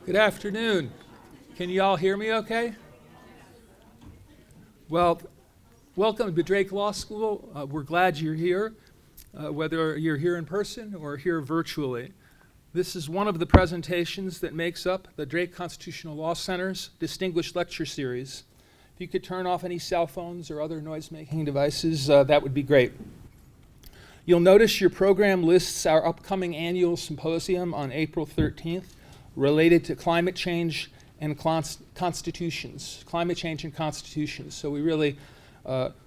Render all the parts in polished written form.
Good afternoon. Can you all hear me okay? Well, welcome to Drake Law School. We're glad you're here, whether you're here in person or here virtually. This is one of the presentations that makes up the Drake Constitutional Law Center's Distinguished Lecture Series. If you could turn off any cell phones or other noise-making devices, that would be great. You'll notice your program lists our upcoming annual symposium on April 13th related to climate change and constitutions. Climate change and constitutions. So we really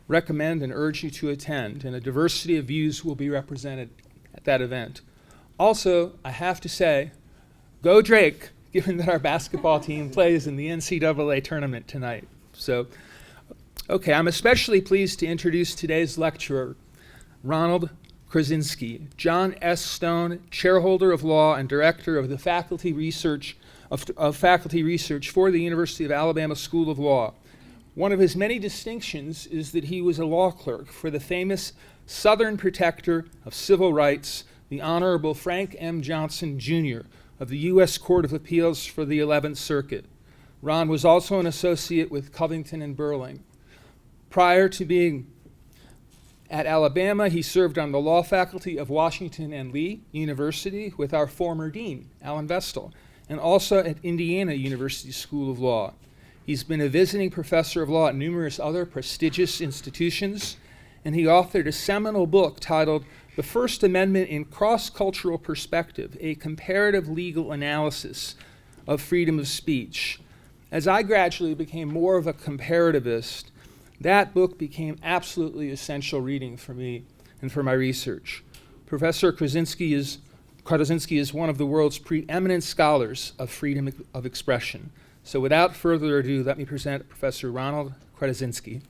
recommend and urge you to attend, and a diversity of views will be represented at that event. Also, I have to say, go Drake, given that our basketball team plays in the NCAA tournament tonight. So, okay, I'm especially pleased to introduce today's lecturer, Ronald Krotoszynski, John S. Stone Chairholder of Law and Director of the Faculty Research Faculty Research for the University of Alabama School of Law. One of his many distinctions is that he was a law clerk for the famous Southern Protector of Civil Rights, the Honorable Frank M. Johnson, Jr. of the U.S. Court of Appeals for the 11th Circuit. Ron was also an associate with Covington and Burling. Prior to being at Alabama, he served on the law faculty of Washington and Lee University with our former dean, Alan Vestal, and also at Indiana University School of Law. He's been a visiting professor of law at numerous other prestigious institutions, and he authored a seminal book titled The First Amendment in Cross-Cultural Perspective, a Comparative Legal Analysis of Freedom of Speech. As I gradually became more of a comparativist, that book became absolutely essential reading for me and for my research. Professor Krotoszynski is one of the world's preeminent scholars of freedom of expression. So without further ado, let me present Professor Ronald Krotoszynski.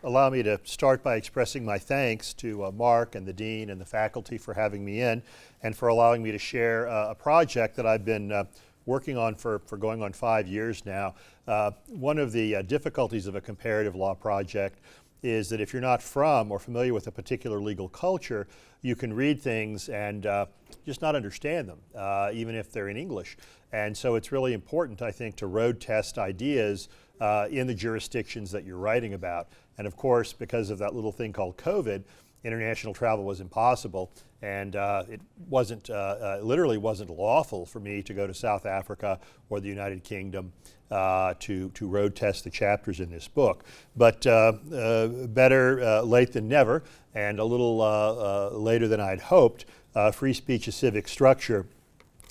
Allow me to start by expressing my thanks to Mark and the Dean and the faculty for having me in and for allowing me to share a project that I've been working on for going on 5 years now. One of the difficulties of a comparative law project is that if you're not from or familiar with a particular legal culture, you can read things and just not understand them, even if they're in English. And so it's really important, I think, to road test ideas in the jurisdictions that you're writing about. And of course, because of that little thing called COVID, international travel was impossible, and it wasn't, literally wasn't lawful for me to go to South Africa or the United Kingdom to road test the chapters in this book. But better late than never, and a little later than I'd hoped, Free Speech, a Civic Structure,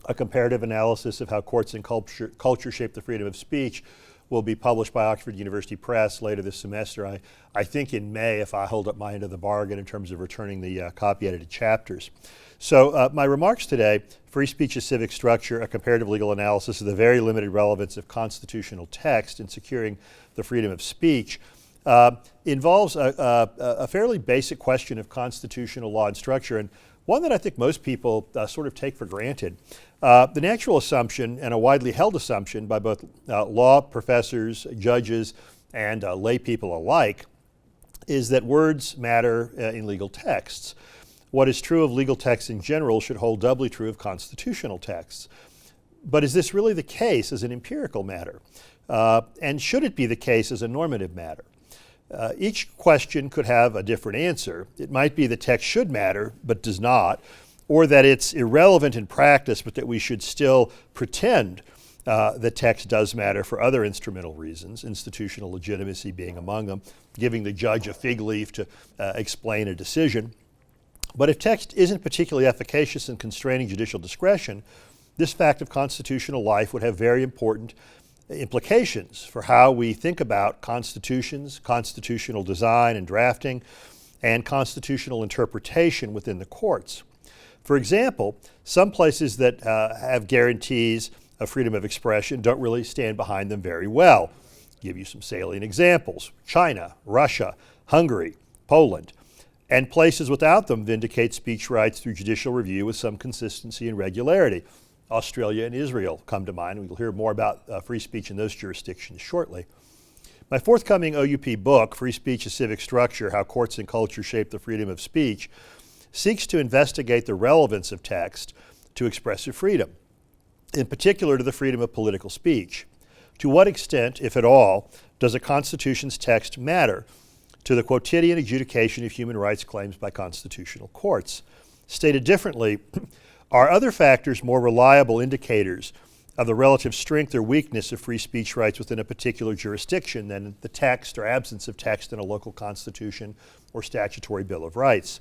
a comparative analysis of how courts and culture shape the freedom of speech, will be published by Oxford University Press later this semester. I think in May, if I hold up my end of the bargain in terms of returning the copy-edited chapters. So my remarks today, Free Speech, a Civic Structure, a comparative legal analysis of the very limited relevance of constitutional text in securing the freedom of speech, involves a fairly basic question of constitutional law and structure, and one that I think most people sort of take for granted. The natural assumption, and a widely held assumption by both law professors, judges, and lay people alike, is that words matter in legal texts. What is true of legal texts in general should hold doubly true of constitutional texts. But is this really the case as an empirical matter? And should it be the case as a normative matter? Each question could have a different answer. It might be the text should matter, but does not, or that it's irrelevant in practice, but that we should still pretend the text does matter for other instrumental reasons, institutional legitimacy being among them, giving the judge a fig leaf to explain a decision. But if text isn't particularly efficacious in constraining judicial discretion, this fact of constitutional life would have very important implications for how we think about constitutions, constitutional design and drafting, and constitutional interpretation within the courts. For example, some places that have guarantees of freedom of expression don't really stand behind them very well. I'll give you some salient examples: China, Russia, Hungary, Poland. And places without them vindicate speech rights through judicial review with some consistency and regularity. Australia and Israel come to mind. We'll hear more about free speech in those jurisdictions shortly. My forthcoming OUP book, Free Speech, a Civic Structure, How Courts and Culture Shape the Freedom of Speech, seeks to investigate the relevance of text to expressive freedom, in particular to the freedom of political speech. To what extent, if at all, does a Constitution's text matter to the quotidian adjudication of human rights claims by constitutional courts? Stated differently, are other factors more reliable indicators of the relative strength or weakness of free speech rights within a particular jurisdiction than the text or absence of text in a local constitution or statutory Bill of Rights?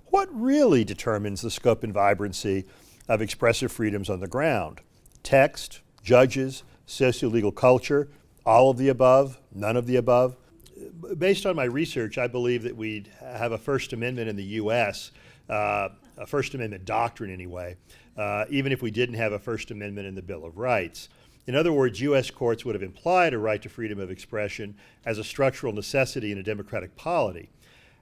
What really determines the scope and vibrancy of expressive freedoms on the ground? Text, judges, socio-legal culture, all of the above, none of the above? Based on my research, I believe that we'd have a First Amendment in the U.S., a First Amendment doctrine anyway, even if we didn't have a First Amendment in the Bill of Rights. In other words, U.S. courts would have implied a right to freedom of expression as a structural necessity in a democratic polity.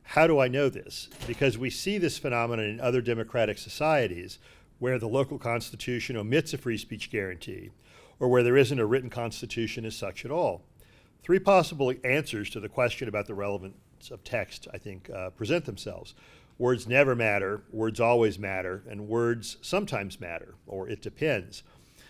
How do I know this? Because we see this phenomenon in other democratic societies where the local constitution omits a free speech guarantee, or where there isn't a written constitution as such at all. Three possible answers to the question about the relevance of text, I think, present themselves. Words never matter, words always matter, and words sometimes matter, or it depends.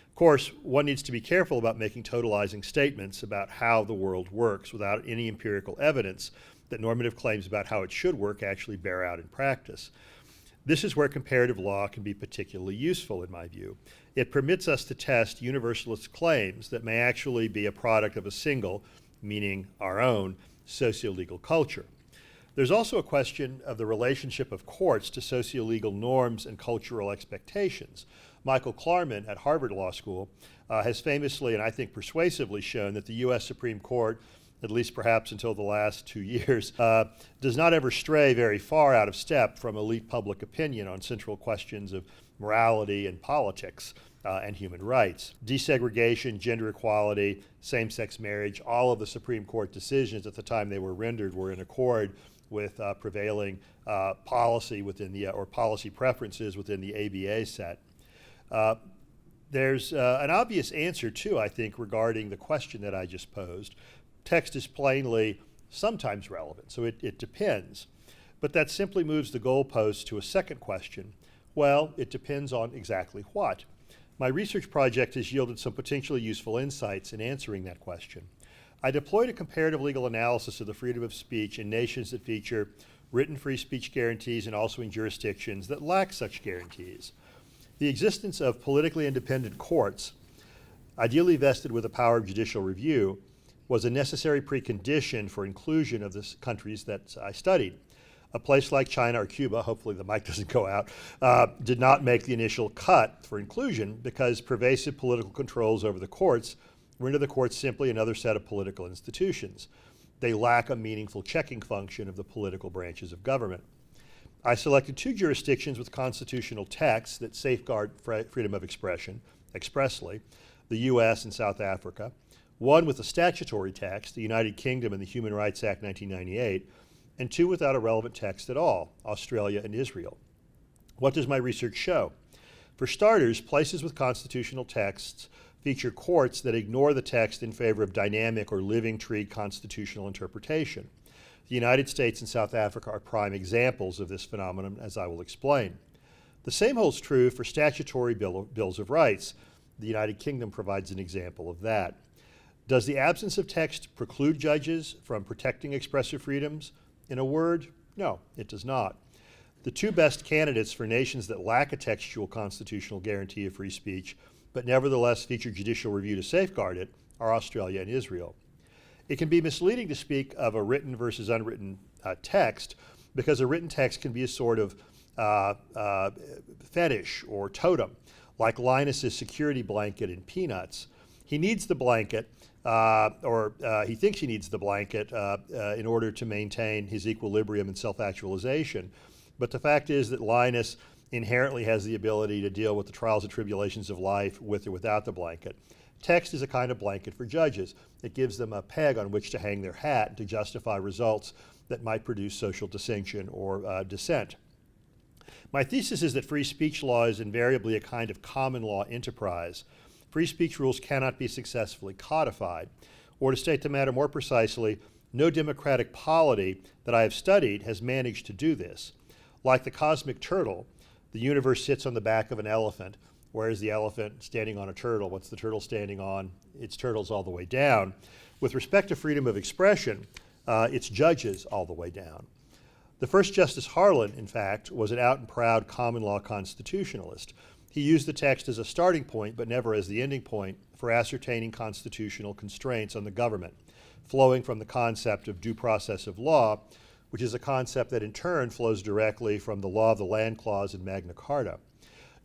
Of course, one needs to be careful about making totalizing statements about how the world works without any empirical evidence that normative claims about how it should work actually bear out in practice. This is where comparative law can be particularly useful, in my view. It permits us to test universalist claims that may actually be a product of a single, meaning our own, socio-legal culture. There's also a question of the relationship of courts to socio-legal norms and cultural expectations. Michael Klarman at Harvard Law School has famously and I think persuasively shown that the U.S. Supreme Court, at least perhaps until the last 2 years, does not ever stray very far out of step from elite public opinion on central questions of morality and politics and human rights. Desegregation, gender equality, same-sex marriage, all of the Supreme Court decisions at the time they were rendered were in accord with prevailing policy within the, or policy preferences within the ABA set. There's an obvious answer too, I think, regarding the question that I just posed. Text is plainly sometimes relevant, so it depends. But that simply moves the goalpost to a second question. Well, it depends on exactly what. My research project has yielded some potentially useful insights in answering that question. I deployed a comparative legal analysis of the freedom of speech in nations that feature written free speech guarantees and also in jurisdictions that lack such guarantees. The existence of politically independent courts, ideally vested with the power of judicial review, was a necessary precondition for inclusion of the countries that I studied. A place like China or Cuba, hopefully the mic doesn't go out, did not make the initial cut for inclusion because pervasive political controls over the courts render the courts simply another set of political institutions. They lack a meaningful checking function of the political branches of government. I selected 2 jurisdictions with constitutional texts that safeguard freedom of expression expressly, the US and South Africa, one with a statutory text, the United Kingdom and the Human Rights Act 1998, and 2 without a relevant text at all, Australia and Israel. What does my research show? For starters, places with constitutional texts feature courts that ignore the text in favor of dynamic or living tree constitutional interpretation. The United States and South Africa are prime examples of this phenomenon, as I will explain. The same holds true for statutory bills of rights. The United Kingdom provides an example of that. Does the absence of text preclude judges from protecting expressive freedoms? In a word, no, it does not. The 2 best candidates for nations that lack a textual constitutional guarantee of free speech, but nevertheless feature judicial review to safeguard it, are Australia and Israel. It can be misleading to speak of a written versus unwritten text because a written text can be a sort of fetish or totem, like Linus's security blanket in Peanuts. He needs the blanket, or he thinks he needs the blanket in order to maintain his equilibrium and self-actualization. But the fact is that Linus inherently has the ability to deal with the trials and tribulations of life with or without the blanket. Text is a kind of blanket for judges. It gives them a peg on which to hang their hat to justify results that might produce social distinction or dissent. My thesis is that free speech law is invariably a kind of common law enterprise. Free speech rules cannot be successfully codified. Or to state the matter more precisely, no democratic polity that I have studied has managed to do this. Like the cosmic turtle, the universe sits on the back of an elephant. Where is the elephant standing on a turtle? What's the turtle standing on? Its turtle's all the way down. With respect to freedom of expression, its judges all the way down. The first Justice Harlan, in fact, was an out and proud common law constitutionalist. He used the text as a starting point, but never as the ending point, for ascertaining constitutional constraints on the government, flowing from the concept of due process of law, which is a concept that in turn flows directly from the law of the land clause in Magna Carta.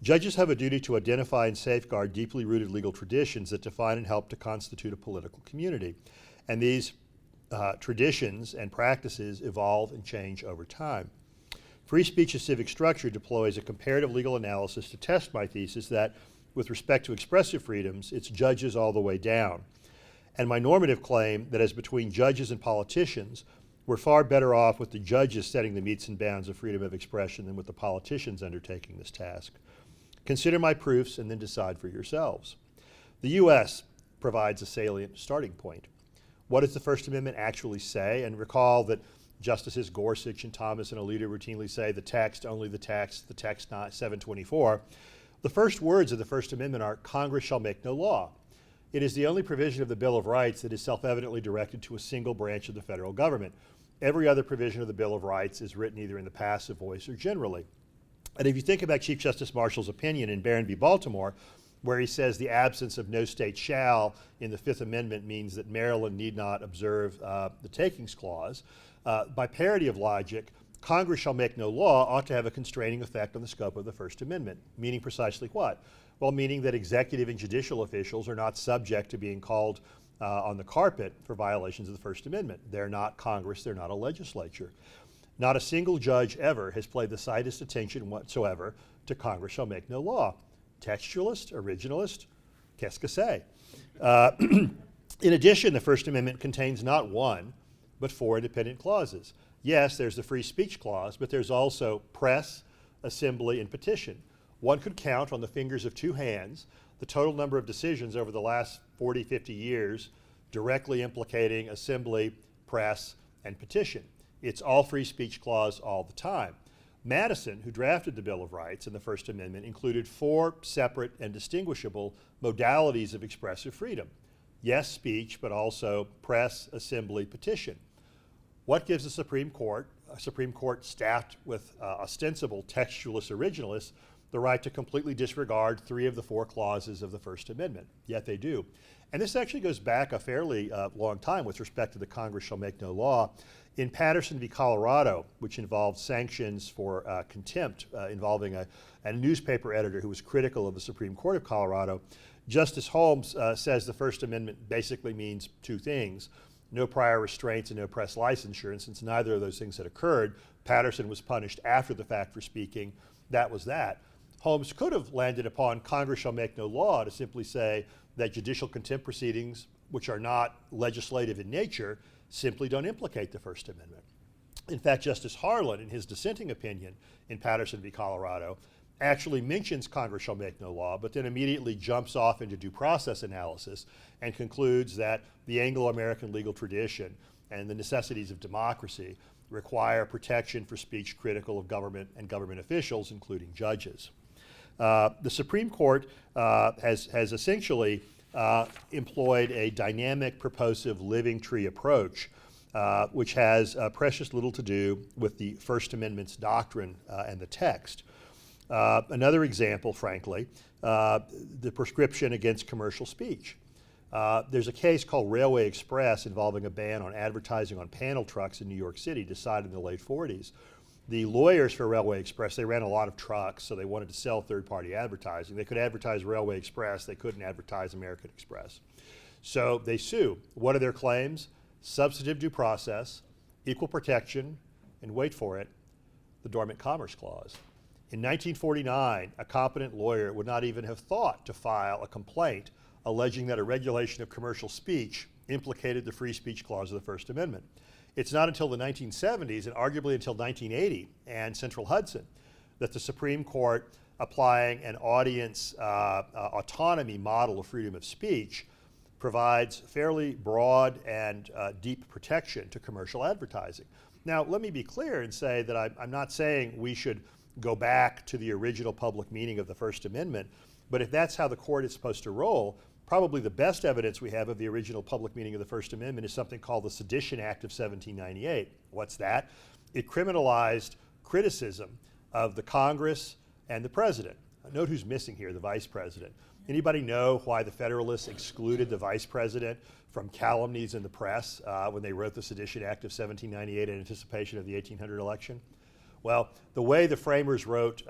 Judges have a duty to identify and safeguard deeply rooted legal traditions that define and help to constitute a political community. And these traditions and practices evolve and change over time. Free speech's civic structure deploys a comparative legal analysis to test my thesis that, with respect to expressive freedoms, it's judges all the way down. And my normative claim that as between judges and politicians, we're far better off with the judges setting the metes and bounds of freedom of expression than with the politicians undertaking this task. Consider my proofs and then decide for yourselves. The U.S. provides a salient starting point. What does the First Amendment actually say? And recall that Justices Gorsuch and Thomas and Alito routinely say the text, only the text not 724. The first words of the First Amendment are, Congress shall make no law. It is the only provision of the Bill of Rights that is self-evidently directed to a single branch of the federal government. Every other provision of the Bill of Rights is written either in the passive voice or generally. And if you think about Chief Justice Marshall's opinion in Barron v. Baltimore, where he says the absence of no state shall in the Fifth Amendment means that Maryland need not observe the Takings Clause, by parity of logic, Congress shall make no law ought to have a constraining effect on the scope of the First Amendment, meaning precisely what? Well, meaning that executive and judicial officials are not subject to being called on the carpet for violations of the First Amendment. They're not Congress, they're not a legislature. Not a single judge ever has paid the slightest attention whatsoever to Congress shall make no law. Textualist, originalist, qu'est-ce que c'est? In addition, the First Amendment contains not one, but 4 independent clauses. Yes, there's the free speech clause, but there's also press, assembly, and petition. One could count on the fingers of 2 hands the total number of decisions over the last 40, 50 years directly implicating assembly, press, and petition. It's all free speech clause all the time. Madison, who drafted the Bill of Rights and the First Amendment, included 4 separate and distinguishable modalities of expressive freedom. Yes, speech, but also press, assembly, petition. What gives the Supreme Court, a Supreme Court staffed with ostensible textualist originalists, the right to completely disregard 3 of the 4 clauses of the First Amendment? Yet they do. And this actually goes back a fairly long time with respect to the Congress shall make no law. In Patterson v. Colorado, which involved sanctions for contempt involving a newspaper editor who was critical of the Supreme Court of Colorado, Justice Holmes says the First Amendment basically means 2 things: no prior restraints and no press licensure. And since neither of those things had occurred, Patterson was punished after the fact for speaking. That was that. Holmes could have landed upon Congress shall make no law to simply say that judicial contempt proceedings, which are not legislative in nature, simply don't implicate the First Amendment. In fact, Justice Harlan, in his dissenting opinion in Patterson v. Colorado, actually mentions Congress shall make no law, but then immediately jumps off into due process analysis and concludes that the Anglo-American legal tradition and the necessities of democracy require protection for speech critical of government and government officials, including judges. The Supreme Court has essentially employed a dynamic, proposive, living tree approach, which has precious little to do with the First Amendment's doctrine and the text. Another example, frankly, the prescription against commercial speech. There's a case called Railway Express involving a ban on advertising on panel trucks in New York City decided in the late 40s. The lawyers for Railway Express, they ran a lot of trucks, so they wanted to sell third-party advertising. They could advertise Railway Express, they couldn't advertise American Express. So they sue. What are their claims? Substantive due process, equal protection, and wait for it, the Dormant Commerce Clause. In 1949, a competent lawyer would not even have thought to file a complaint alleging that a regulation of commercial speech implicated the free speech clause of the First Amendment. It's not until the 1970s, and arguably until 1980 and Central Hudson, that the Supreme Court, applying an audience autonomy model of freedom of speech, provides fairly broad and deep protection to commercial advertising. Now, let me be clear and say that I'm not saying we should go back to the original public meaning of the First Amendment, but if that's how the court is supposed to roll, probably the best evidence we have of the original public meaning of the First Amendment is something called the Sedition Act of 1798. What's that? It criminalized criticism of the Congress and the president. Note who's missing here, the vice president. Anybody know why the Federalists excluded the vice president from calumnies in the press when they wrote the Sedition Act of 1798 in anticipation of the 1800 election? Well, the way the framers wrote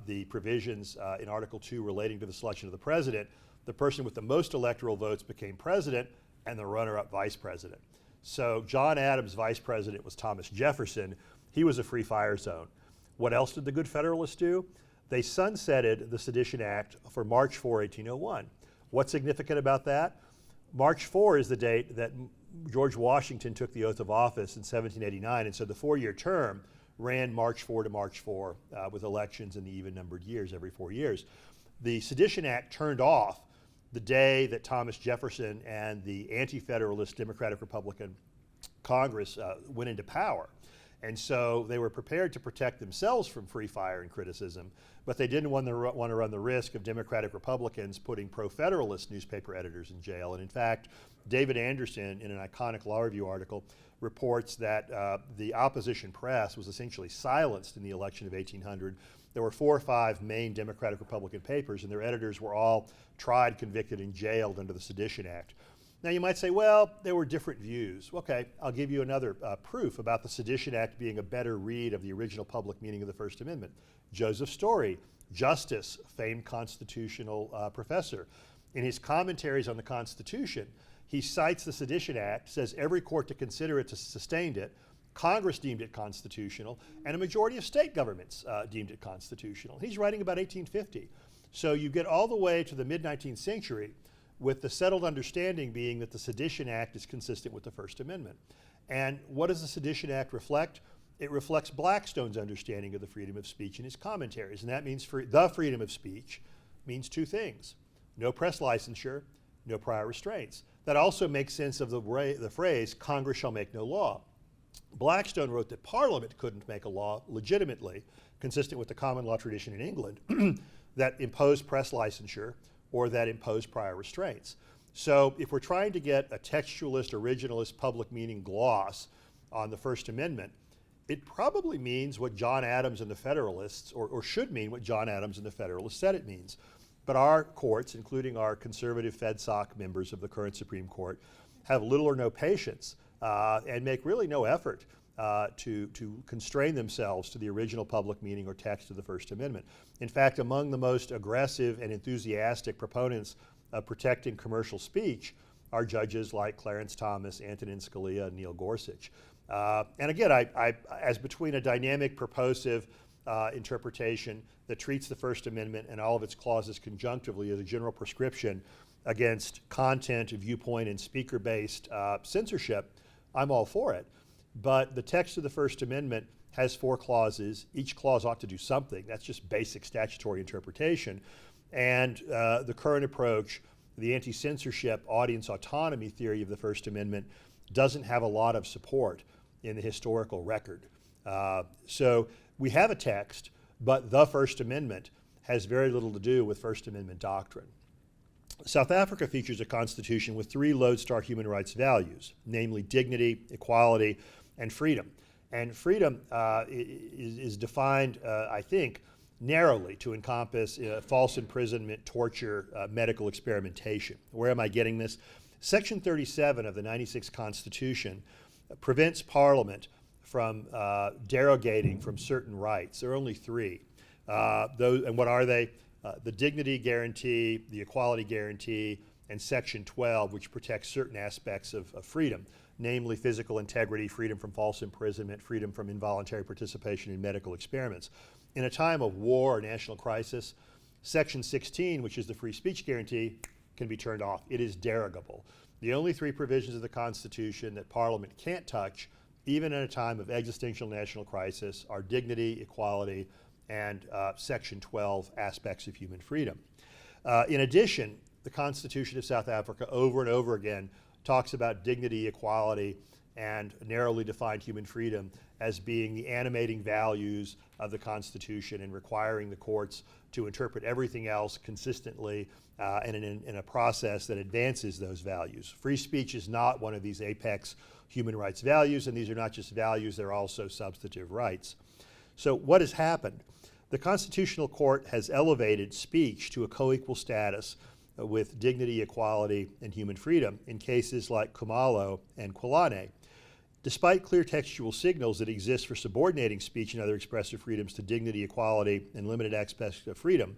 the provisions in Article 2 relating to the selection of the president, the person with the most electoral votes became president and the runner-up vice president. So John Adams' vice president was Thomas Jefferson. He was a free fire zone. What else did the good Federalists do? They sunsetted the Sedition Act for March 4, 1801. What's significant about that? March 4 is the date that George Washington took the oath of office in 1789, and so the 4-year term ran March 4 to March 4 with elections in the even-numbered years every 4 years. The Sedition Act turned off the day that Thomas Jefferson and the anti-Federalist Democratic-Republican Congress went into power. And so they were prepared to protect themselves from free fire and criticism, but they didn't want to run the risk of Democratic Republicans putting pro-Federalist newspaper editors in jail. And in fact, David Anderson, in an iconic Law Review article, reports that the opposition press was essentially silenced in the election of 1800. There were 4 or 5 main Democratic Republican papers, and their editors were all tried, convicted, and jailed under the Sedition Act. Now you might say, well, there were different views. Okay, I'll give you another proof about the Sedition Act being a better read of the original public meaning of the First Amendment. Joseph Story, Justice, famed constitutional professor, in his commentaries on the Constitution, he cites the Sedition Act, says every court to consider it sustained it, Congress deemed it constitutional, and a majority of state governments deemed it constitutional. He's writing about 1850. So you get all the way to the mid-19th century with the settled understanding being that the Sedition Act is consistent with the First Amendment. And what does the Sedition Act reflect? It reflects Blackstone's understanding of the freedom of speech in his commentaries, and that means the freedom of speech means 2 things. No press licensure, no prior restraints. That also makes sense of the phrase, Congress shall make no law. Blackstone wrote that Parliament couldn't make a law legitimately, consistent with the common law tradition in England, that imposed press licensure or that imposed prior restraints. So if we're trying to get a textualist, originalist, public meaning gloss on the First Amendment, it probably means what John Adams and the Federalists, or should mean what John Adams and the Federalists said it means. But our courts, including our conservative FedSoc members of the current Supreme Court, have little or no patience and make really no effort to constrain themselves to the original public meaning or text of the First Amendment. In fact, among the most aggressive and enthusiastic proponents of protecting commercial speech are judges like Clarence Thomas, Antonin Scalia, and Neil Gorsuch. And again, as between a dynamic, purposive interpretation that treats the First Amendment and all of its clauses conjunctively as a general prescription against content, viewpoint, and speaker-based censorship, I'm all for it. But the text of the First Amendment has 4 clauses. Each clause ought to do something. That's just basic statutory interpretation. And the current approach, the anti-censorship audience autonomy theory of the First Amendment, doesn't have a lot of support in the historical record. So we have a text, but the First Amendment has very little to do with First Amendment doctrine. South Africa features a constitution with 3 lodestar human rights values, namely dignity, equality, and freedom. And freedom is defined, I think, narrowly to encompass false imprisonment, torture, medical experimentation. Where am I getting this? Section 37 of the 96 Constitution prevents Parliament from derogating from certain rights. There are only 3. And what are they? The dignity guarantee, the equality guarantee, and Section 12, which protects certain aspects of freedom, namely physical integrity, freedom from false imprisonment, freedom from involuntary participation in medical experiments. In a time of war or national crisis, Section 16, which is the free speech guarantee, can be turned off. It is derogable. The only 3 provisions of the Constitution that Parliament can't touch, even in a time of existential national crisis, are dignity, equality, and Section 12 aspects of human freedom. In addition, the Constitution of South Africa over and over again talks about dignity, equality, and narrowly defined human freedom as being the animating values of the Constitution and requiring the courts to interpret everything else consistently and in a process that advances those values. Free speech is not one of these apex human rights values, and these are not just values, they're also substantive rights. So what has happened? The Constitutional Court has elevated speech to a co-equal status with dignity, equality, and human freedom in cases like Khumalo and Kwalane. Despite clear textual signals that exist for subordinating speech and other expressive freedoms to dignity, equality, and limited access to freedom,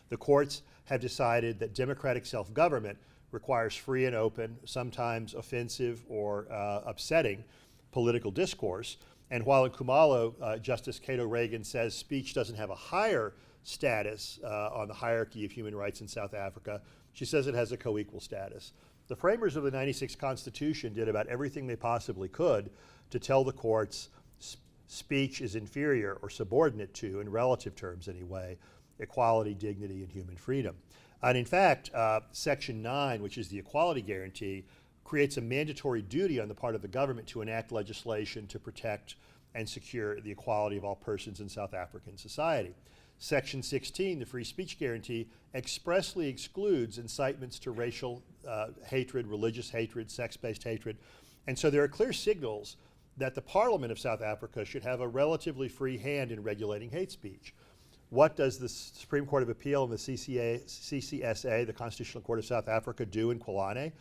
the courts have decided that democratic self-government requires free and open, sometimes offensive or upsetting political discourse. And while in Khumalo, Justice Cato Reagan says speech doesn't have a higher status on the hierarchy of human rights in South Africa, she says it has a co-equal status. The framers of the '96 Constitution did about everything they possibly could to tell the courts speech is inferior or subordinate to, in relative terms anyway, equality, dignity, and human freedom. And in fact, Section 9, which is the equality guarantee, creates a mandatory duty on the part of the government to enact legislation to protect and secure the equality of all persons in South African society. Section 16, the free speech guarantee, expressly excludes incitements to racial hatred, religious hatred, sex-based hatred. And so there are clear signals that the Parliament of South Africa should have a relatively free hand in regulating hate speech. What does the Supreme Court of Appeal and the CCSA, the Constitutional Court of South Africa, do in Kwalane?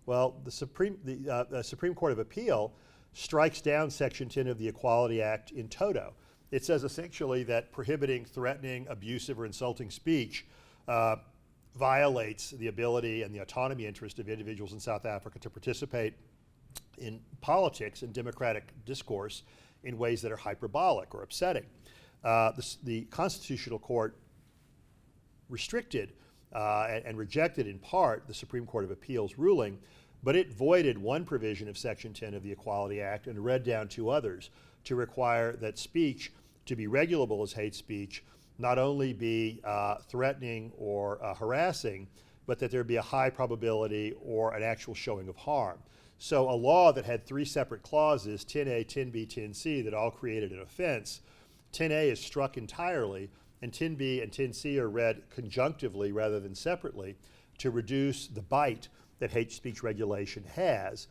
Well, the Supreme Court of Appeal strikes down Section 10 of the Equality Act in toto. It says essentially that prohibiting, threatening, abusive, or insulting speech violates the ability and the autonomy interest of individuals in South Africa to participate in politics and democratic discourse in ways that are hyperbolic or upsetting. The Constitutional Court restricted and rejected in part the Supreme Court of Appeal's ruling, but it voided one provision of Section 10 of the Equality Act and read down two others to require that speech to be regulable as hate speech not only be threatening or harassing, but that there be a high probability or an actual showing of harm. So a law that had three separate clauses, 10A, 10B, 10C, that all created an offense, 10A is struck entirely, and 10B and 10C are read conjunctively rather than separately to reduce the bite that hate speech regulation has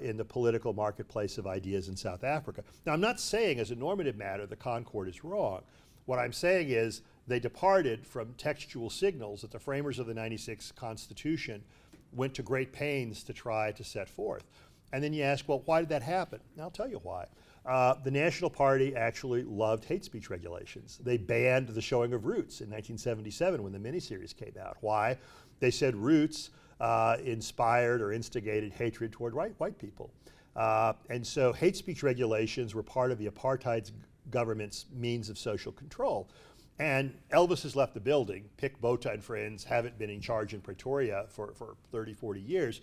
in the political marketplace of ideas in South Africa. Now, I'm not saying as a normative matter the Concord is wrong. What I'm saying is they departed from textual signals that the framers of the '96 Constitution went to great pains to try to set forth. And then you ask, well, why did that happen? And I'll tell you why. The National Party actually loved hate speech regulations. They banned the showing of Roots in 1977 when the miniseries came out. Why? They said Roots inspired or instigated hatred toward white people. And so hate speech regulations were part of the apartheid government's means of social control. And Elvis has left the building. Pick Botha and friends haven't been in charge in Pretoria for 30, 40 years.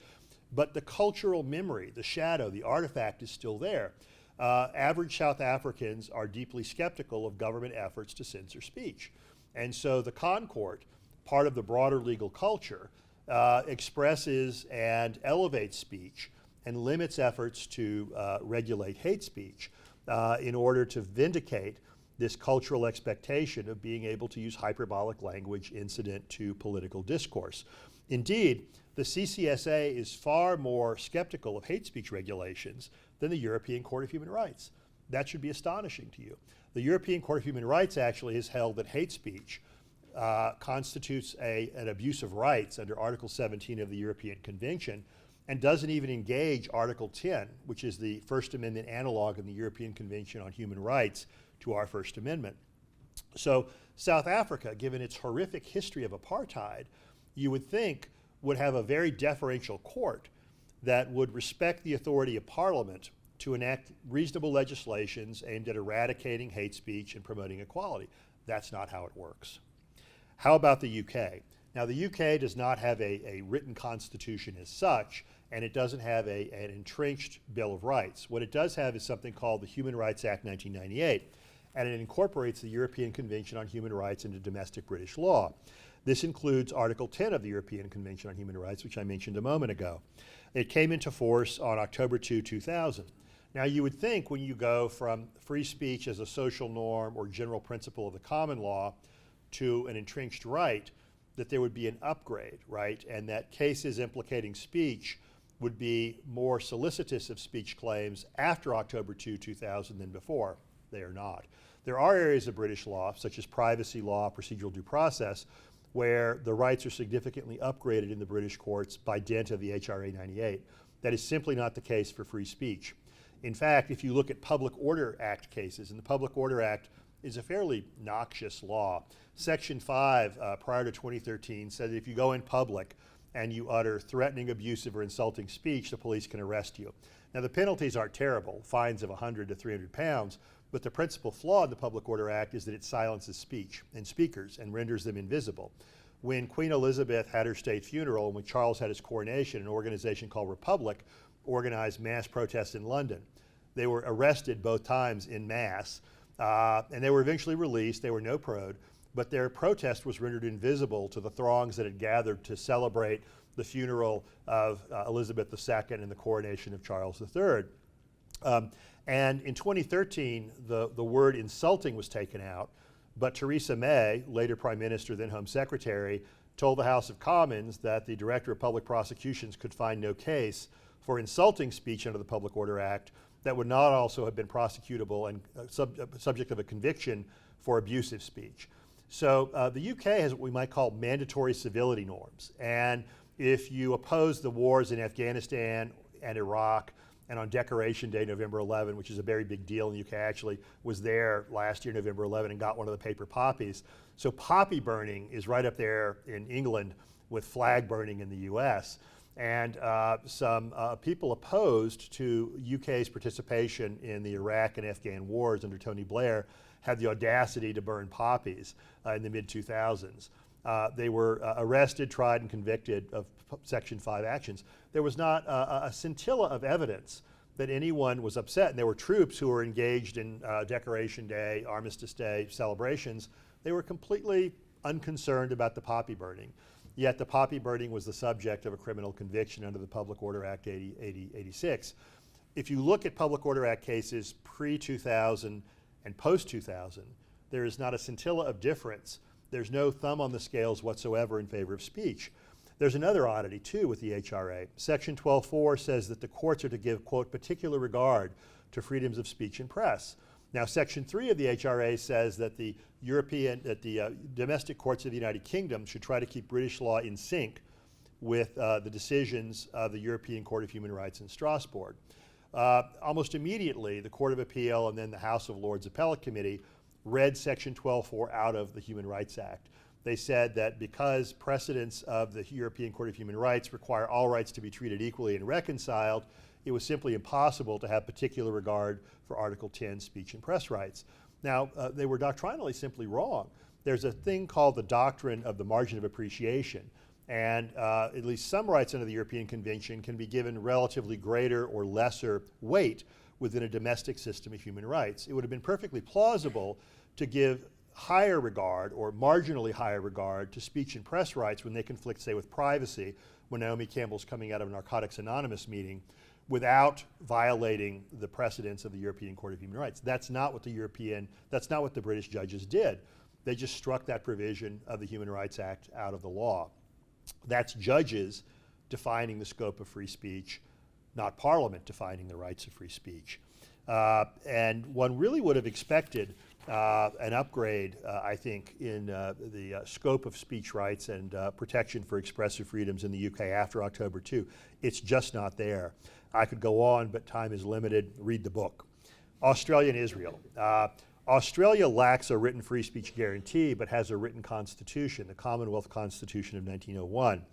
But the cultural memory, the shadow, the artifact is still there. Average South Africans are deeply skeptical of government efforts to censor speech. And so the Concord, part of the broader legal culture, expresses and elevates speech and limits efforts to regulate hate speech in order to vindicate this cultural expectation of being able to use hyperbolic language incident to political discourse. Indeed, the CCSA is far more skeptical of hate speech regulations than the European Court of Human Rights. That should be astonishing to you. The European Court of Human Rights actually has held that hate speech constitutes an abuse of rights under Article 17 of the European Convention and doesn't even engage Article 10, which is the First Amendment analog in the European Convention on Human Rights to our First Amendment. So South Africa, given its horrific history of apartheid, you would think would have a very deferential court that would respect the authority of Parliament to enact reasonable legislations aimed at eradicating hate speech and promoting equality. That's not how it works. How about the UK? Now, the UK does not have a written constitution as such, and it doesn't have an entrenched Bill of Rights. What it does have is something called the Human Rights Act 1998, and it incorporates the European Convention on Human Rights into domestic British law. This includes Article 10 of the European Convention on Human Rights, which I mentioned a moment ago. It came into force on October 2, 2000. Now, you would think when you go from free speech as a social norm or general principle of the common law to an entrenched right, that there would be an upgrade, right? And that cases implicating speech would be more solicitous of speech claims after October 2, 2000 than before. They are not. There are areas of British law, such as privacy law, procedural due process, where the rights are significantly upgraded in the British courts by dint of the HRA 98. That is simply not the case for free speech. In fact, if you look at Public Order Act cases, and the Public Order Act is a fairly noxious law. Section 5, prior to 2013, said that if you go in public and you utter threatening, abusive, or insulting speech, the police can arrest you. Now, the penalties aren't terrible, fines of 100 to 300 pounds, but the principal flaw in the Public Order Act is that it silences speech and speakers and renders them invisible. When Queen Elizabeth had her state funeral and when Charles had his coronation, an organization called Republic organized mass protests in London. They were arrested both times in mass, and they were eventually released. They were no prode, but their protest was rendered invisible to the throngs that had gathered to celebrate the funeral of Elizabeth II and the coronation of Charles III. And in 2013, the word insulting was taken out, but Theresa May, later Prime Minister, then Home Secretary, told the House of Commons that the Director of Public Prosecutions could find no case for insulting speech under the Public Order Act that would not also have been prosecutable and subject of a conviction for abusive speech. So the UK has what we might call mandatory civility norms. And if you oppose the wars in Afghanistan and Iraq, and on Decoration Day, November 11, which is a very big deal in the UK, actually was there last year, November 11, and got one of the paper poppies. So poppy burning is right up there in England with flag burning in the US. And some people opposed to UK's participation in the Iraq and Afghan wars under Tony Blair had the audacity to burn poppies in the mid-2000s. They were arrested, tried, and convicted of Section 5 actions. There was not a scintilla of evidence that anyone was upset, and there were troops who were engaged in Decoration Day, Armistice Day celebrations. They were completely unconcerned about the poppy burning. Yet the poppy burning was the subject of a criminal conviction under the Public Order Act 86. If you look at Public Order Act cases pre-2000 and post-2000, there is not a scintilla of difference. There's no thumb on the scales whatsoever in favor of speech. There's another oddity, too, with the HRA. Section 12.4 says that the courts are to give, quote, particular regard to freedoms of speech and press. Now, Section 3 of the HRA says that the domestic courts of the United Kingdom should try to keep British law in sync with the decisions of the European Court of Human Rights in Strasbourg. Almost immediately, the Court of Appeal and then the House of Lords Appellate Committee read Section 12.4 out of the Human Rights Act. They said that because precedents of the European Court of Human Rights require all rights to be treated equally and reconciled, it was simply impossible to have particular regard for Article 10 speech and press rights. Now, they were doctrinally simply wrong. There's a thing called the doctrine of the margin of appreciation, and at least some rights under the European Convention can be given relatively greater or lesser weight within a domestic system of human rights. It would have been perfectly plausible to give higher regard or marginally higher regard to speech and press rights when they conflict, say, with privacy, when Naomi Campbell's coming out of a Narcotics Anonymous meeting, without violating the precedents of the European Court of Human Rights. That's not what the British judges did. They just struck that provision of the Human Rights Act out of the law. That's judges defining the scope of free speech, not Parliament defining the rights of free speech. And one really would have expected an upgrade, I think, in the scope of speech rights and protection for expressive freedoms in the UK after October 2. It's just not there. I could go on, but time is limited. Read the book. Australia and Israel. Australia lacks a written free speech guarantee, but has a written constitution, the Commonwealth Constitution of 1901.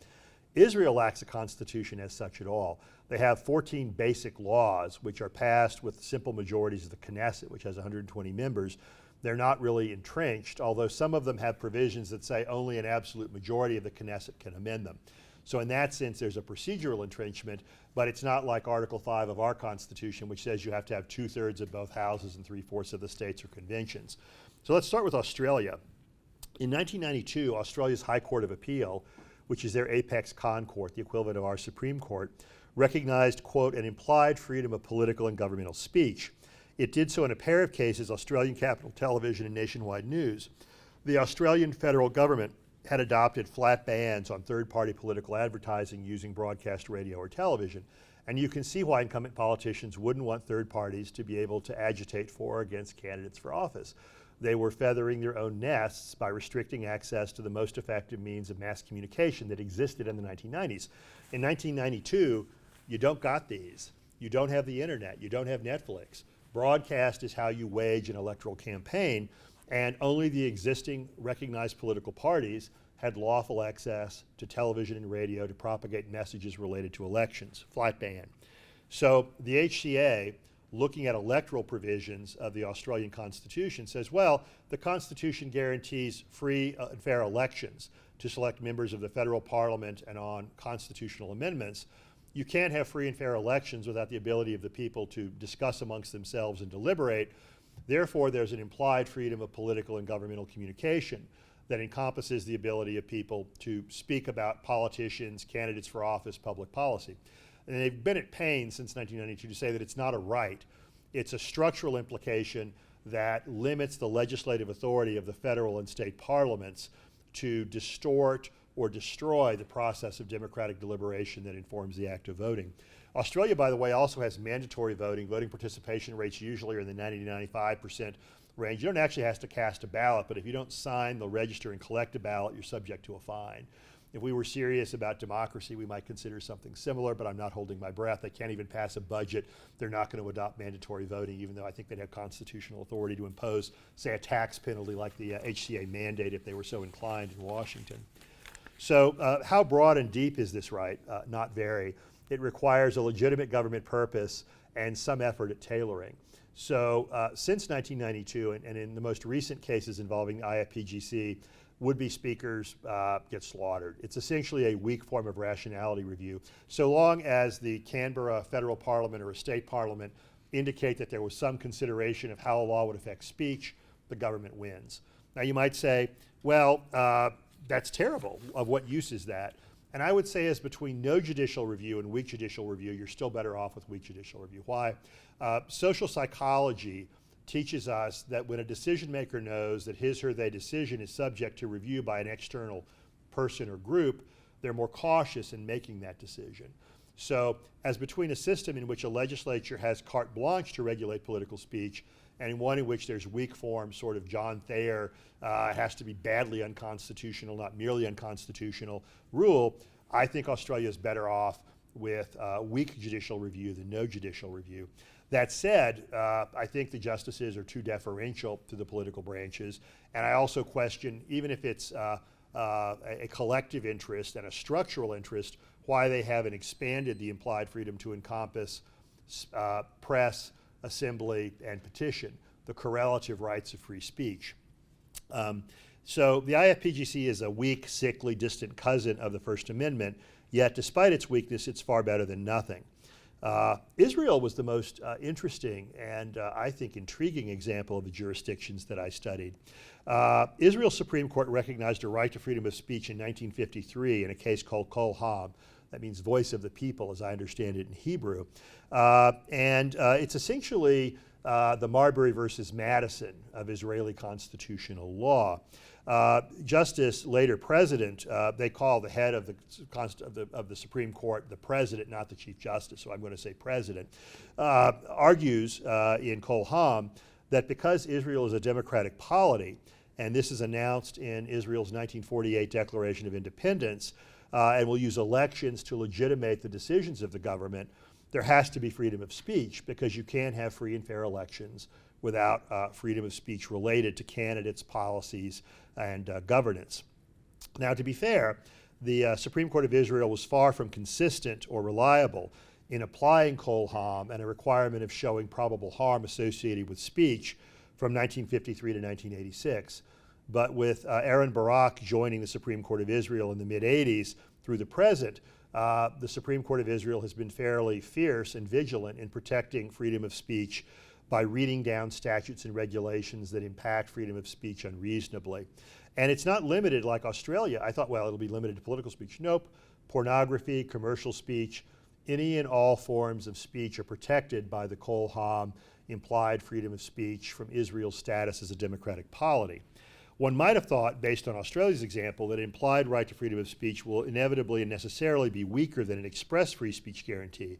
Israel lacks a constitution as such at all. They have 14 basic laws, which are passed with simple majorities of the Knesset, which has 120 members. They're not really entrenched, although some of them have provisions that say only an absolute majority of the Knesset can amend them. So in that sense, there's a procedural entrenchment, but it's not like Article 5 of our Constitution, which says you have to have 2/3 of both houses and 3/4 of the states or conventions. So let's start with Australia. In 1992, Australia's High Court of Appeal, which is their apex con court, the equivalent of our Supreme Court, recognized, quote, an implied freedom of political and governmental speech. It did so in a pair of cases, Australian Capital Television and Nationwide News. The Australian federal government had adopted flat bans on third-party political advertising using broadcast radio or television. And you can see why incumbent politicians wouldn't want third parties to be able to agitate for or against candidates for office. They were feathering their own nests by restricting access to the most effective means of mass communication that existed in the 1990s. In 1992, you don't got these. You don't have the internet. You don't have Netflix. Broadcast is how you wage an electoral campaign, and only the existing recognized political parties had lawful access to television and radio to propagate messages related to elections, flat ban. So the HCA, looking at electoral provisions of the Australian Constitution, says, well, the Constitution guarantees free and fair elections to select members of the federal parliament and on constitutional amendments. You can't have free and fair elections without the ability of the people to discuss amongst themselves and deliberate. Therefore, there's an implied freedom of political and governmental communication that encompasses the ability of people to speak about politicians, candidates for office, public policy. And they've been at pains since 1992 to say that it's not a right. It's a structural implication that limits the legislative authority of the federal and state parliaments to distort or destroy the process of democratic deliberation that informs the act of voting. Australia, by the way, also has mandatory voting. Voting participation rates usually are in the 90 to 95% range. You don't actually have to cast a ballot, but if you don't sign the register and collect a ballot, you're subject to a fine. If we were serious about democracy, we might consider something similar, but I'm not holding my breath. They can't even pass a budget. They're not going to adopt mandatory voting, even though I think they'd have constitutional authority to impose, say, a tax penalty like the HCA mandate if they were so inclined in Washington. So how broad and deep is this right? Not very. It requires a legitimate government purpose and some effort at tailoring. So since 1992, and in the most recent cases involving the IFPGC, would-be speakers get slaughtered. It's essentially a weak form of rationality review. So long as the Canberra federal parliament or a state parliament indicate that there was some consideration of how a law would affect speech, the government wins. Now you might say, well, that's terrible. Of what use is that? And I would say as between no judicial review and weak judicial review, you're still better off with weak judicial review. Why? Social psychology teaches us that when a decision maker knows that his or their decision is subject to review by an external person or group, they're more cautious in making that decision. So as between a system in which a legislature has carte blanche to regulate political speech and one in which there's weak form, sort of John Thayer, has to be badly unconstitutional, not merely unconstitutional rule, I think Australia is better off with weak judicial review than no judicial review. That said, I think the justices are too deferential to the political branches, and I also question, even if it's a collective interest and a structural interest, why they haven't expanded the implied freedom to encompass press, assembly, and petition, the correlative rights of free speech. So the IFPGC is a weak, sickly, distant cousin of the First Amendment, yet despite its weakness, it's far better than nothing. Israel was the most interesting and I think intriguing example of the jurisdictions that I studied. Israel's Supreme Court recognized a right to freedom of speech in 1953 in a case called Kol Ham. That means voice of the people, as I understand it in Hebrew. It's essentially the Marbury versus Madison of Israeli constitutional law. Justice, later president, they call the head of the Supreme Court the president, not the Chief Justice, so I'm going to say president, argues in Kol Ham that because Israel is a democratic polity, and this is announced in Israel's 1948 Declaration of Independence, and will use elections to legitimate the decisions of the government, there has to be freedom of speech because you can't have free and fair elections without freedom of speech related to candidates, policies, and governance. Now, to be fair, the Supreme Court of Israel was far from consistent or reliable in applying Kol Ham and a requirement of showing probable harm associated with speech from 1953 to 1986. But with Aaron Barak joining the Supreme Court of Israel in the mid-'80s through the present, the Supreme Court of Israel has been fairly fierce and vigilant in protecting freedom of speech by reading down statutes and regulations that impact freedom of speech unreasonably. And it's not limited like Australia. I thought, well, it'll be limited to political speech. Nope. Pornography, commercial speech, any and all forms of speech are protected by the Kol Ham implied freedom of speech from Israel's status as a democratic polity. One might have thought, based on Australia's example, that implied right to freedom of speech will inevitably and necessarily be weaker than an express free speech guarantee.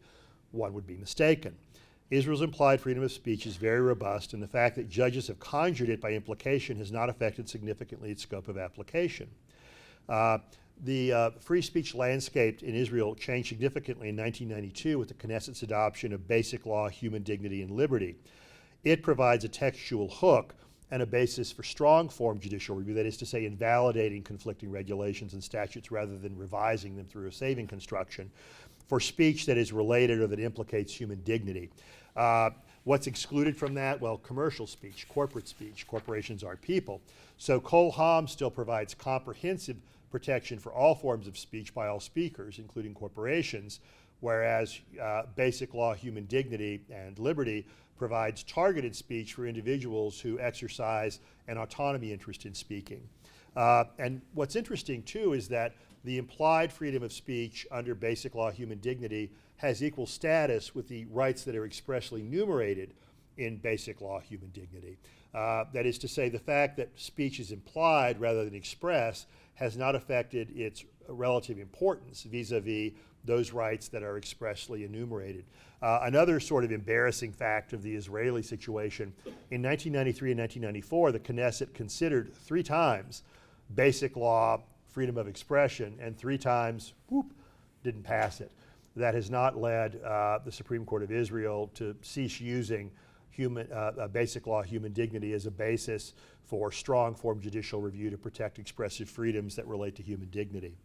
One would be mistaken. Israel's implied freedom of speech is very robust, and the fact that judges have conjured it by implication has not affected significantly its scope of application. The free speech landscape in Israel changed significantly in 1992 with the Knesset's adoption of Basic Law, Human Dignity, and Liberty. It provides a textual hook and a basis for strong form judicial review, that is to say, invalidating conflicting regulations and statutes rather than revising them through a saving construction, for speech that is related or that implicates human dignity. What's excluded from that? Well, commercial speech, corporate speech. Corporations are people. So Kol Ham still provides comprehensive protection for all forms of speech by all speakers, including corporations, whereas Basic Law, Human Dignity, and Liberty provides targeted speech for individuals who exercise an autonomy interest in speaking. And what's interesting, too, is that the implied freedom of speech under Basic Law, Human Dignity has equal status with the rights that are expressly enumerated in Basic Law, Human Dignity. That is to say, the fact that speech is implied rather than expressed has not affected its relative importance vis-a-vis those rights that are expressly enumerated. Another sort of embarrassing fact of the Israeli situation, in 1993 and 1994, the Knesset considered 3 times Basic Law, freedom of expression, and 3 times, whoop, didn't pass it. That has not led the Supreme Court of Israel to cease using Basic Law, Human Dignity as a basis for strong form judicial review to protect expressive freedoms that relate to human dignity.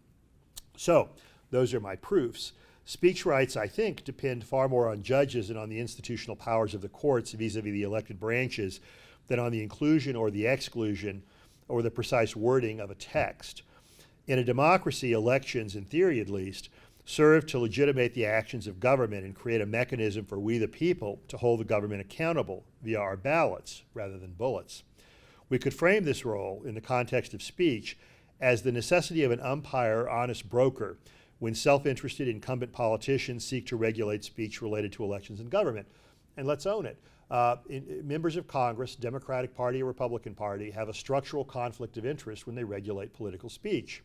So, those are my proofs. Speech rights, I think, depend far more on judges and on the institutional powers of the courts vis-a-vis the elected branches than on the inclusion or the exclusion or the precise wording of a text. In a democracy, elections, in theory at least, serve to legitimate the actions of government and create a mechanism for we the people to hold the government accountable via our ballots rather than bullets. We could frame this role in the context of speech as the necessity of an umpire, honest broker, when self-interested incumbent politicians seek to regulate speech related to elections and government. And let's own it. Members of Congress, Democratic Party or Republican Party, have a structural conflict of interest when they regulate political speech.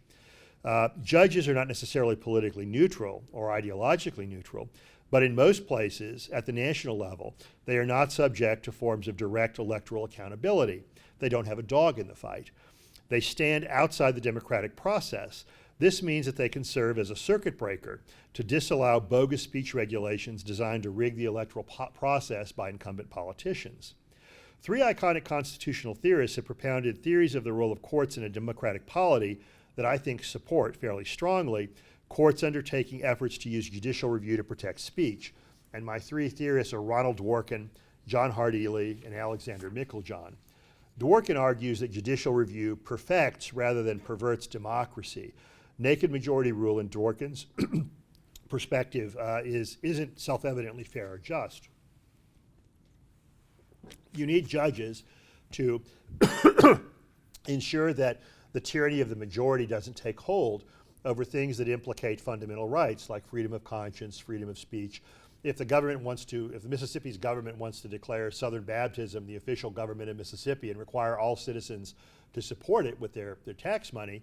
Judges are not necessarily politically neutral or ideologically neutral, but in most places at the national level, they are not subject to forms of direct electoral accountability. They don't have a dog in the fight. They stand outside the democratic process. This means that they can serve as a circuit breaker to disallow bogus speech regulations designed to rig the electoral process by incumbent politicians. 3 iconic constitutional theorists have propounded theories of the role of courts in a democratic polity that I think support fairly strongly courts undertaking efforts to use judicial review to protect speech. And my 3 theorists are Ronald Dworkin, John Hart Ely, and Alexander Meiklejohn. Dworkin argues that judicial review perfects rather than perverts democracy. Naked majority rule in Dworkin's perspective isn't self-evidently fair or just. You need judges to ensure that the tyranny of the majority doesn't take hold over things that implicate fundamental rights like freedom of conscience, freedom of speech. If the Mississippi's government wants to declare Southern baptism the official government of Mississippi and require all citizens to support it with their tax money,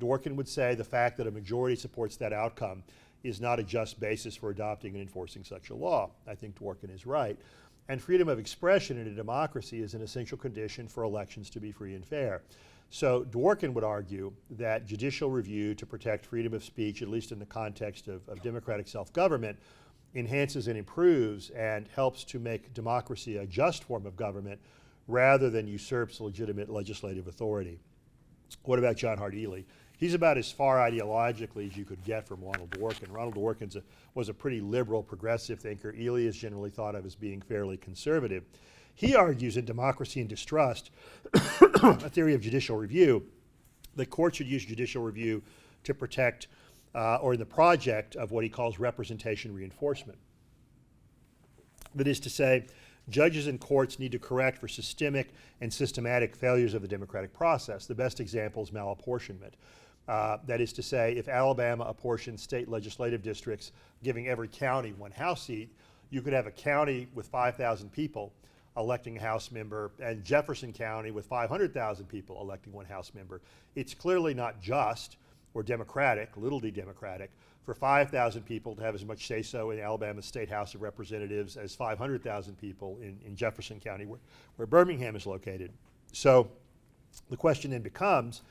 Dworkin would say the fact that a majority supports that outcome is not a just basis for adopting and enforcing such a law. I think Dworkin is right. And freedom of expression in a democracy is an essential condition for elections to be free and fair. So Dworkin would argue that judicial review to protect freedom of speech, at least in the context of democratic self-government, enhances and improves and helps to make democracy a just form of government rather than usurps legitimate legislative authority. What about John Hart Ely? He's about as far ideologically as you could get from Ronald Dworkin. Ronald Dworkin was a pretty liberal, progressive thinker. Ely is generally thought of as being fairly conservative. He argues in Democracy and Distrust, a theory of judicial review, that courts should use judicial review to protect or in the project of what he calls representation reinforcement. That is to say, Judges and courts need to correct for systemic and systematic failures of the democratic process. The best example is malapportionment. That is to say, if Alabama apportions state legislative districts, giving every county one House seat, you could have a county with 5,000 people electing a House member, and Jefferson County with 500,000 people electing one House member. It's clearly not just or democratic, little d democratic, for 5,000 people to have as much say-so in Alabama's State House of Representatives as 500,000 people in Jefferson County, where Birmingham is located. So the question then becomes,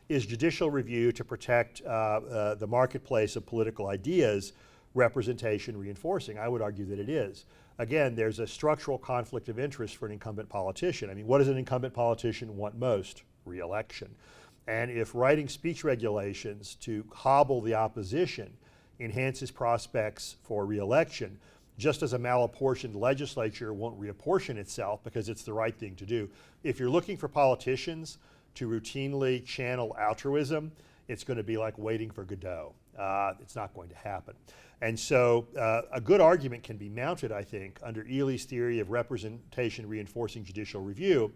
is judicial review to protect the marketplace of political ideas representation reinforcing? I would argue that it is. Again, there's a structural conflict of interest for an incumbent politician. I mean, what does an incumbent politician want most? Re-election. And if writing speech regulations to hobble the opposition enhances prospects for re-election, just as a malapportioned legislature won't reapportion itself because it's the right thing to do. If you're looking for politicians to routinely channel altruism, it's going to be like waiting for Godot. It's not going to happen. And so a good argument can be mounted, I think, under Ely's theory of representation reinforcing judicial review,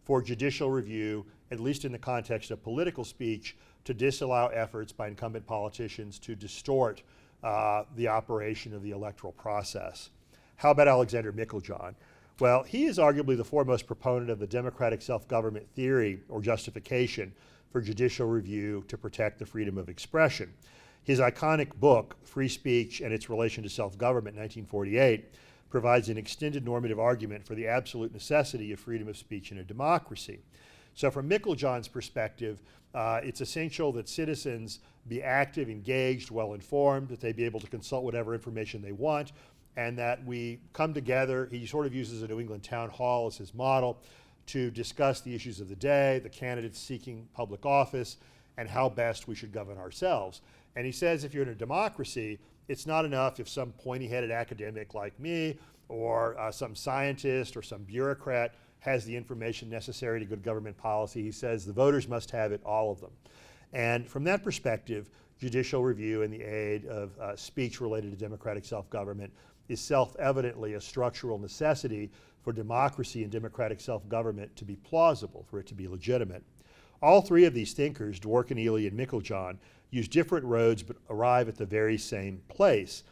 for judicial review, at least in the context of political speech, to disallow efforts by incumbent politicians to distort the operation of the electoral process. How about Alexander Meiklejohn? Well, he is arguably the foremost proponent of the democratic self-government theory or justification for judicial review to protect the freedom of expression. His iconic book, Free Speech and Its Relation to Self-Government, 1948, provides an extended normative argument for the absolute necessity of freedom of speech in a democracy. So from Meiklejohn's perspective, it's essential that citizens be active, engaged, well-informed, that they be able to consult whatever information they want, and that we come together. He sort of uses a New England town hall as his model to discuss the issues of the day, the candidates seeking public office, and how best we should govern ourselves. And he says if you're in a democracy, it's not enough if some pointy-headed academic like me or some scientist or some bureaucrat has the information necessary to good government policy. He says the voters must have it, all of them. And from that perspective, judicial review in the aid of speech related to democratic self-government is self-evidently a structural necessity for democracy and democratic self-government to be plausible, for it to be legitimate. All three of these thinkers, Dworkin, Ely, and Meiklejohn, use different roads but arrive at the very same place.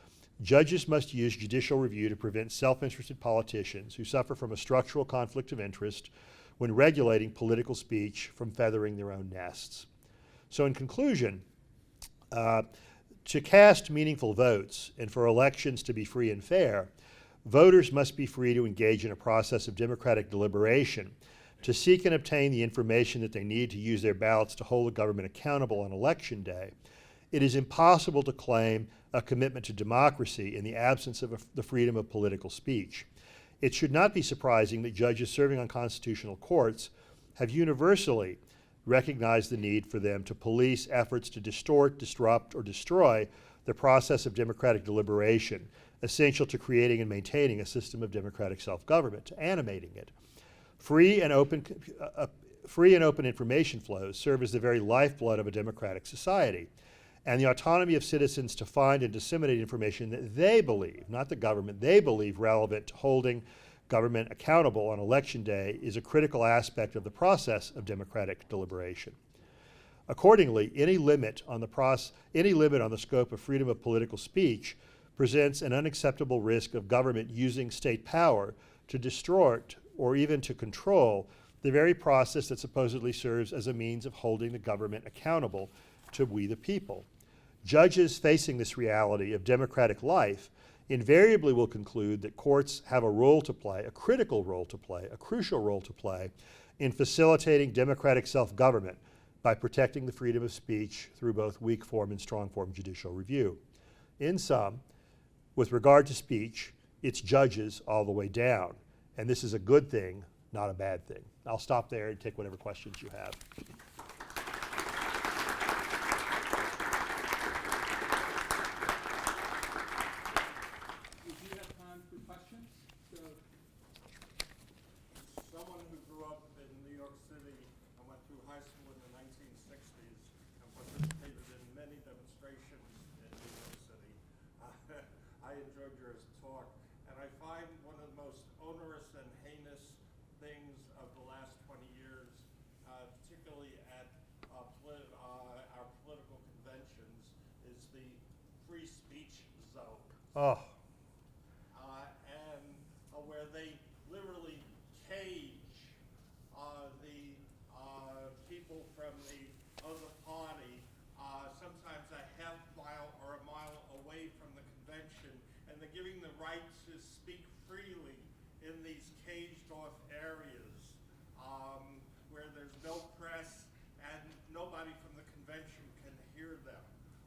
Judges must use judicial review to prevent self-interested politicians who suffer from a structural conflict of interest when regulating political speech from feathering their own nests. So in conclusion, to cast meaningful votes and for elections to be free and fair, voters must be free to engage in a process of democratic deliberation to seek and obtain the information that they need to use their ballots to hold the government accountable on election day. It is impossible to claim a commitment to democracy in the absence of the freedom of political speech. It should not be surprising that judges serving on constitutional courts have universally recognized the need for them to police efforts to distort, disrupt, or destroy the process of democratic deliberation, essential to creating and maintaining a system of democratic self-government, to animating it. Free and open information flows serve as the very lifeblood of a democratic society. And the autonomy of citizens to find and disseminate information that they believe, not the government, they believe relevant to holding government accountable on election day is a critical aspect of the process of democratic deliberation. Accordingly, any limit on the scope of freedom of political speech presents an unacceptable risk of government using state power to distort or even to control the very process that supposedly serves as a means of holding the government accountable to we the people. Judges facing this reality of democratic life invariably will conclude that courts have a role to play, a critical role to play, a crucial role to play in facilitating democratic self-government by protecting the freedom of speech through both weak form and strong form judicial review. In sum, with regard to speech, it's judges all the way down. And this is a good thing, not a bad thing. I'll stop there and take whatever questions you have. We do have time for questions. So, Someone who grew up in New York City and went through high school in the 1960s and participated in many demonstrations in New York City, I enjoyed your talk, and I find one of the most onerous free speech zone. Oh, And where they literally cage the people from the other party, sometimes a half mile or a mile away from the convention, and they're giving the right to speak freely in these caged-off areas where there's no press and nobody from the convention can hear them.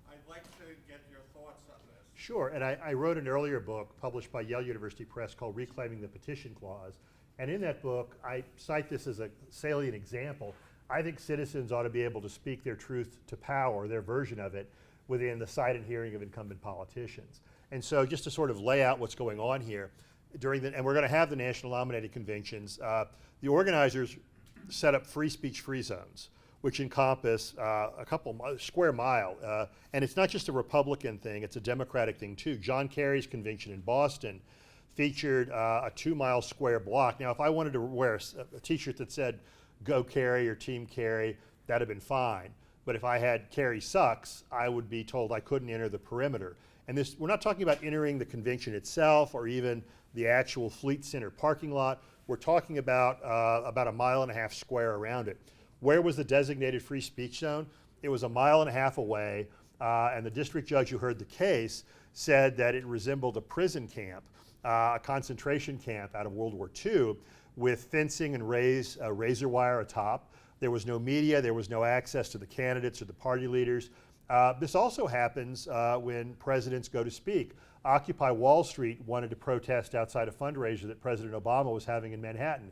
I'd like to get your thoughts on this. sure. And I wrote an earlier book published by Yale University Press called Reclaiming the Petition Clause. And in that book, I cite this as a salient example. I think citizens ought to be able to speak their truth to power, their version of it, within the sight and hearing of incumbent politicians. And so just to sort of lay out what's going on here, and we're going to have the national nominated conventions, the organizers set up free speech free zones, which encompass a couple square mile. And it's not just a Republican thing, it's a Democratic thing too. John Kerry's convention in Boston featured a 2-mile square block. Now, if I wanted to wear a t-shirt that said, "Go Kerry" or "Team Kerry," that'd have been fine. But if I had "Kerry sucks," I would be told I couldn't enter the perimeter. And this, we're not talking about entering the convention itself or even the actual Fleet Center parking lot. We're talking about a 1.5 mile square around it. Where was the designated free speech zone? It was 1.5 miles away, and the district judge who heard the case said that it resembled a prison camp, a concentration camp out of World War II, with fencing and razor wire atop. There was no media, there was no access to the candidates or the party leaders. This also happens when presidents go to speak. Occupy Wall Street wanted to protest outside a fundraiser that President Obama was having in Manhattan.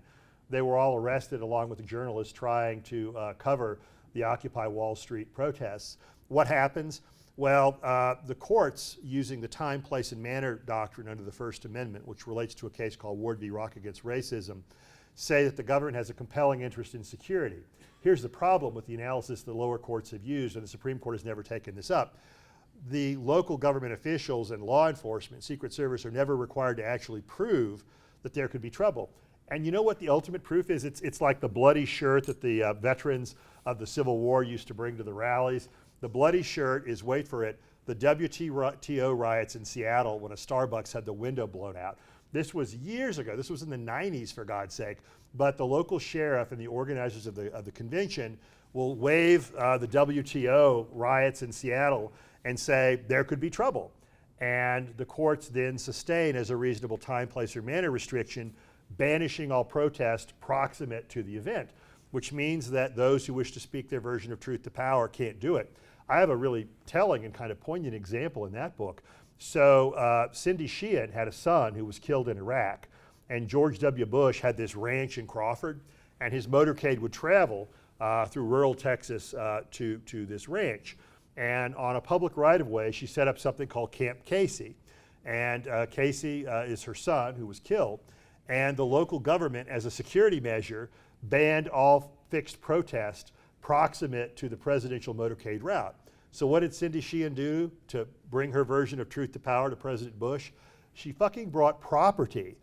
They were all arrested along with the journalists trying to cover the Occupy Wall Street protests. What happens? Well, the courts, using the time, place, and manner doctrine under the First Amendment, which relates to a case called Ward v. Rock against racism, say that the government has a compelling interest in security. Here's the problem with the analysis the lower courts have used, and the Supreme Court has never taken this up. The local government officials and law enforcement, Secret Service, are never required to actually prove that there could be trouble. And you know what the ultimate proof is? It's like the bloody shirt that the veterans of the Civil War used to bring to the rallies. The bloody shirt is, wait for it, the WTO riots in Seattle when a Starbucks had the window blown out. This was years ago. This was in the 90s, for God's sake. But the local sheriff and the organizers of the convention will wave the WTO riots in Seattle and say there could be trouble. And the courts then sustain as a reasonable time, place, or manner restriction, banishing all protest proximate to the event, which means that those who wish to speak their version of truth to power can't do it. I have a really telling and kind of poignant example in that book. So Cindy Sheehan had a son who was killed in Iraq, and George W. Bush had this ranch in Crawford, and his motorcade would travel through rural Texas to this ranch. And on a public right-of-way, she set up something called Camp Casey. And Casey is her son who was killed. And the local government, as a security measure, banned all fixed protest proximate to the presidential motorcade route. So what did Cindy Sheehan do to bring her version of truth to power to President Bush? She fucking brought property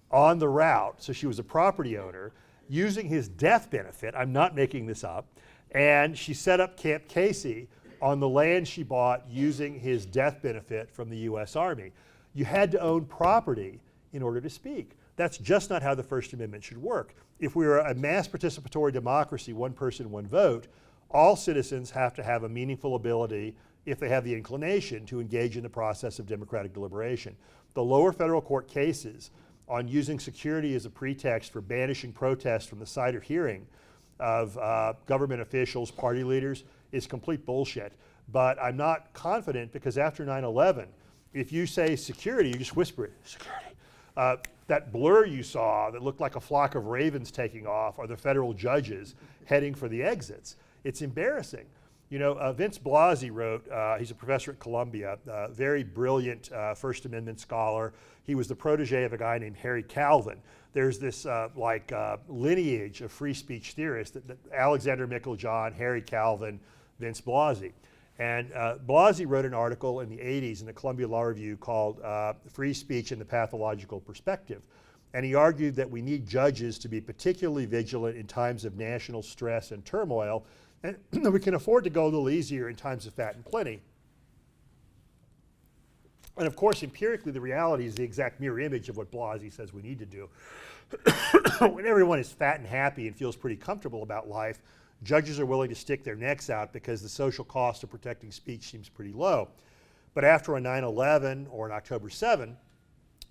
on the route, so she was a property owner, using his death benefit, I'm not making this up, and she set up Camp Casey on the land she bought using his death benefit from the US Army. You had to own property in order to speak. That's just not how the First Amendment should work. If we were a mass participatory democracy, one person, one vote, all citizens have to have a meaningful ability, if they have the inclination, to engage in the process of democratic deliberation. The lower federal court cases on using security as a pretext for banishing protests from the sight or hearing of government officials, party leaders, is complete bullshit. But I'm not confident, because after 9/11, if you say security, you just whisper it, security. That blur you saw that looked like a flock of ravens taking off are the federal judges heading for the exits. It's embarrassing. You know, Vince Blasey wrote, he's a professor at Columbia, very brilliant First Amendment scholar. He was the protege of a guy named Harry Calvin. There's this lineage of free speech theorists, that Alexander Meiklejohn, Harry Calvin, Vince Blasey. And Blasey wrote an article in the 80s in the Columbia Law Review called Free Speech and the Pathological Perspective. And he argued that we need judges to be particularly vigilant in times of national stress and turmoil, and we can afford to go a little easier in times of fat and plenty. And of course, empirically, the reality is the exact mirror image of what Blasey says we need to do. When everyone is fat and happy and feels pretty comfortable about life, judges are willing to stick their necks out because the social cost of protecting speech seems pretty low. But after a 9/11 or an October 7,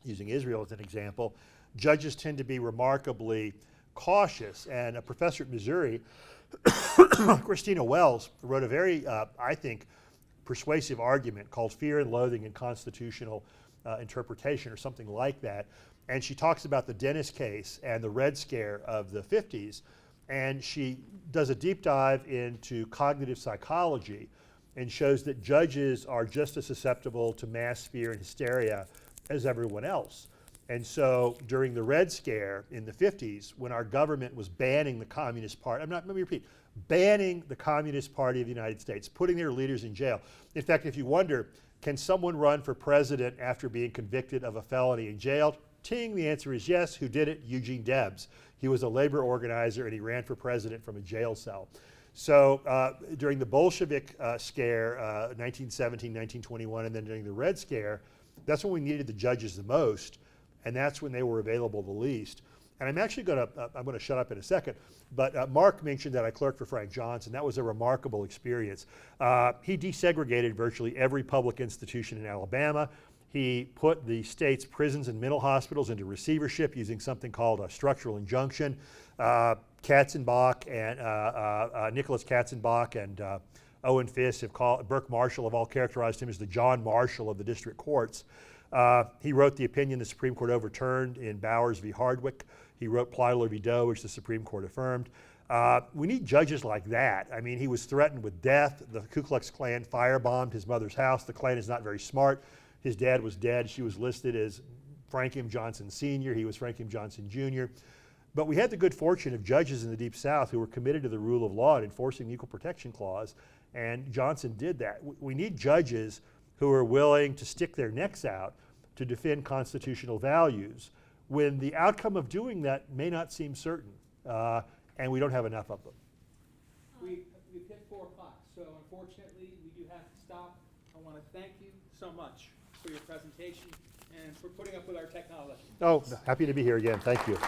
using Israel as an example, judges tend to be remarkably cautious. And a professor at Missouri, Christina Wells, wrote a very, I think, persuasive argument called Fear and Loathing in Constitutional Interpretation, or something like that. And she talks about the Dennis case and the Red Scare of the 50s. And she does a deep dive into cognitive psychology and shows that judges are just as susceptible to mass fear and hysteria as everyone else. And so during the Red Scare in the 50s, when our government was banning the Communist Party, let me repeat, banning the Communist Party of the United States, putting their leaders in jail. In fact, if you wonder, can someone run for president after being convicted of a felony and jailed? Ting, the answer is yes. Who did it? Eugene Debs. He was a labor organizer and he ran for president from a jail cell. So during the Bolshevik scare, 1917, 1921, and then during the Red Scare, that's when we needed the judges the most, and that's when they were available the least. And I'm actually going to, I'm going to shut up in a second, but Mark mentioned that I clerked for Frank Johnson. That was a remarkable experience. He desegregated virtually every public institution in Alabama. He put the state's prisons and mental hospitals into receivership using something called a structural injunction. Katzenbach and Nicholas Katzenbach and Owen Fiss have called, Burke Marshall have all characterized him as the John Marshall of the district courts. He wrote the opinion the Supreme Court overturned in Bowers v. Hardwick. He wrote Plyler v. Doe, which the Supreme Court affirmed. We need judges like that. I mean, he was threatened with death. The Ku Klux Klan firebombed his mother's house. The Klan is not very smart. His dad was dead. She was listed as Frank M. Johnson Sr. He was Frank M. Johnson Jr. But we had the good fortune of judges in the Deep South who were committed to the rule of law and enforcing the Equal Protection Clause, and Johnson did that. We need judges who are willing to stick their necks out to defend constitutional values when the outcome of doing that may not seem certain, and we don't have enough of them. We've hit 4 o'clock, so unfortunately we do have to stop. I want to thank you so much for your presentation and for putting up with our technology. Oh, happy to be here again. Thank you.